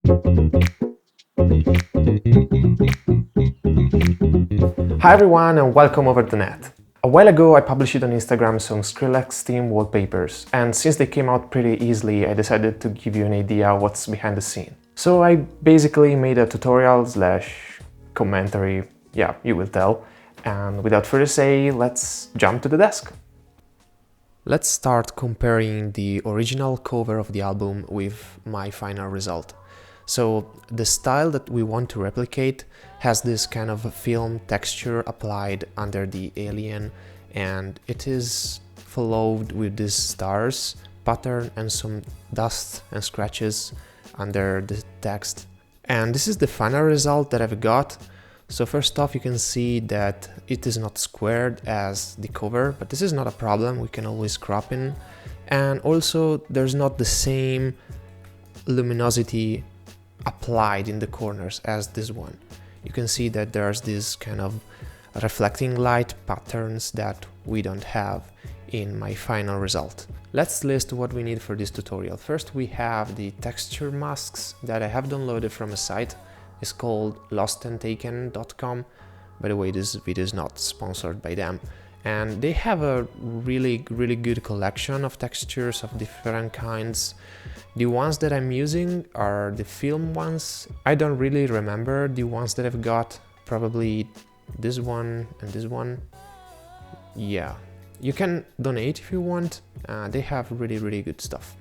Hi everyone and welcome over the net. A while ago I published on Instagram some skrillex theme wallpapers, and since they came out pretty easily I decided to give you an idea what's behind the scene. So I basically made a tutorial slash commentary, yeah, you will tell, and without further say, let's jump to the desk. Let's start comparing the original cover of the album with my final result. So the style that we want to replicate has this kind of film texture applied under the alien, and it is followed with these stars pattern and some dust and scratches under the text. And this is the final result that I've got. So first off, you can see that it is not squared as the cover, but this is not a problem, we can always crop in. And also there's not the same luminosity applied in the corners as this one. You can see that there's this kind of reflecting light patterns that we don't have in my final result. Let's list what we need for this tutorial. First we have the texture masks that I have downloaded from a site. It's called lostandtaken.com. By the way, this video is not sponsored by them. And they have a really good collection of textures of different kinds. The ones that I'm using are the film ones. I don't really remember the ones that I've got, probably this one and this one. Yeah, you can donate if you want, they have really good stuff.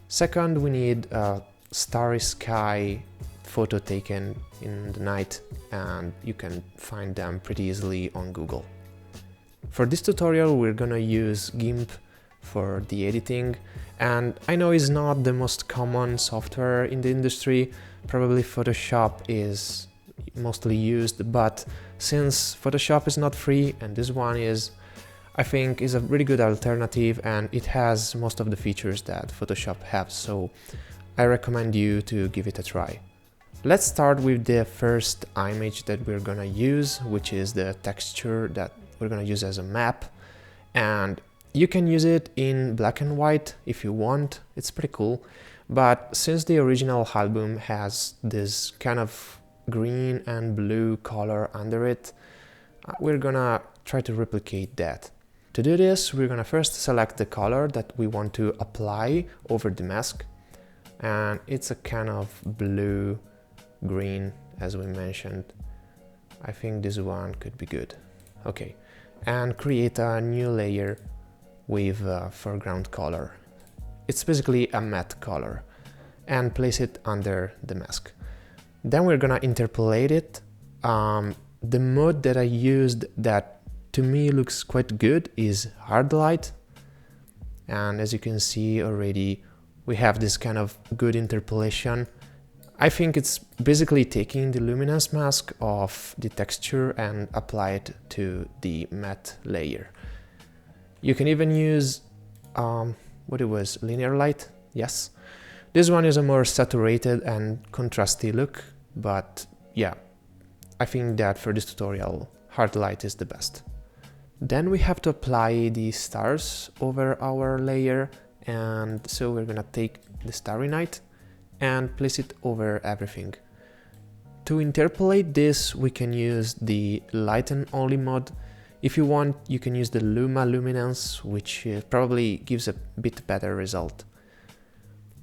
Second, we need a starry sky photo taken in the night, and you can find them pretty easily on Google. For this tutorial we're gonna use GIMP for the editing, and I know it's not the most common software in the industry, probably Photoshop is mostly used, but since Photoshop is not free and this one is, I think is a really good alternative, and it has most of the features that Photoshop has, so I recommend you to give it a try. Let's start with the first image that we're gonna use, which is the texture that we're gonna use as a map, and you can use it in black and white if you want, it's pretty cool, but since the original album has this kind of green and blue color under it, we're gonna try to replicate that. To do this, we're gonna first select the color that we want to apply over the mask, and it's a kind of blue green as we mentioned. I think this one could be good. Okay, and create a new layer with a foreground color. It's basically a matte color, and place it under the mask. Then we're gonna interpolate it. The mode that I used that to me looks quite good is hard light, and as you can see already we have this kind of good interpolation. I think it's basically taking the luminance mask of the texture and apply it to the matte layer. You can even use, what it was, linear light, yes. This one is a more saturated and contrasty look, but yeah, I think that for this tutorial, hard light is the best. Then we have to apply the stars over our layer, and so we're gonna take the Starry Night and place it over everything. To interpolate this, we can use the lighten only mode. If you want, you can use the Luma Luminance, which probably gives a bit better result.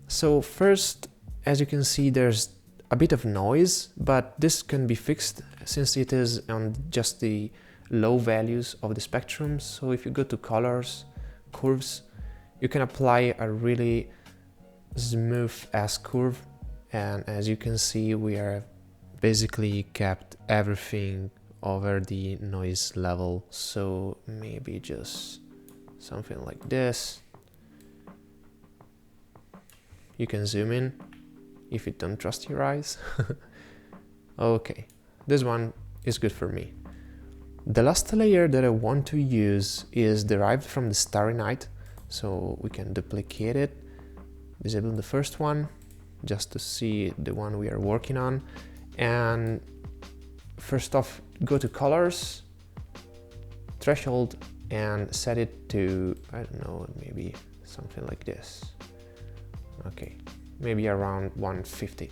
So first, as you can see, there's a bit of noise, but this can be fixed since it is on just the low values of the spectrum. So if you go to colors, curves, you can apply a really smooth S-curve, and as you can see we are basically kept everything over the noise level, so maybe just something like this. You can zoom in if you don't trust your eyes. Okay, this one is good for me. The last layer that I want to use is derived from the Starry Night, so we can duplicate it. Disable the first one just to see the one we are working on, and first off go to colors, threshold, and set it to, I don't know, maybe something like this. Okay, maybe around 150.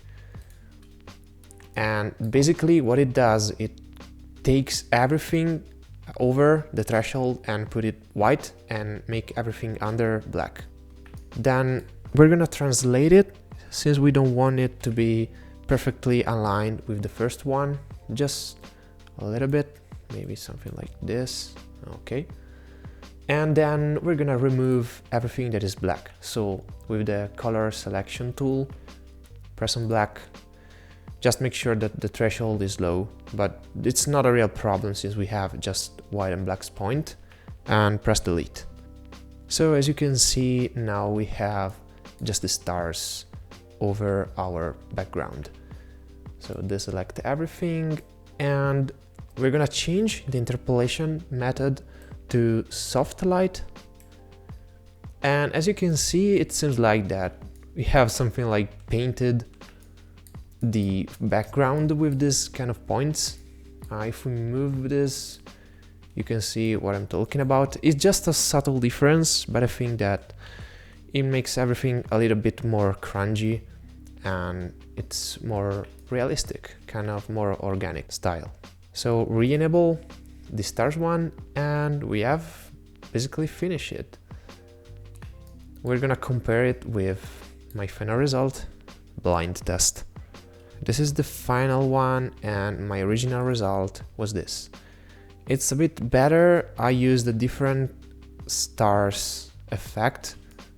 And basically what it does, it takes everything over the threshold and put it white and make everything under black. Then we're gonna translate it, since we don't want it to be perfectly aligned with the first one, just a little bit, maybe something like this, okay. And then we're gonna remove everything that is black. So with the color selection tool, press on black, just make sure that the threshold is low, but it's not a real problem since we have just white and black's point, and press delete. So as you can see, now we have just the stars over our background. So deselect everything, and we're gonna change the interpolation method to soft light. And as you can see, it seems like that we have something like painted the background with this kind of points. If we move this, you can see what I'm talking about. It's just a subtle difference, but I think that it makes everything a little bit more crunchy and it's more realistic, kind of more organic style. So re-enable the stars one, and we have basically finished it. We're gonna compare it with my final result, blind test. This is the final one, and my original result was this. It's a bit better. I used a different stars effect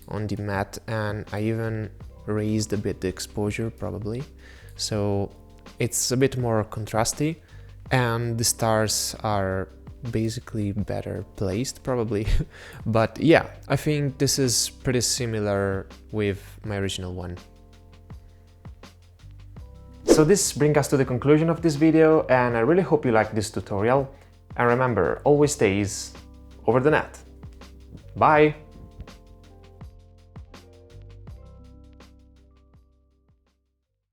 on the matte, and I even raised a bit the exposure probably. So it's a bit more contrasty, and the stars are basically better placed probably. But yeah, I think this is pretty similar with my original one. So this brings us to the conclusion of this video, and I really hope you liked this tutorial. And remember, always stays over the net. Bye!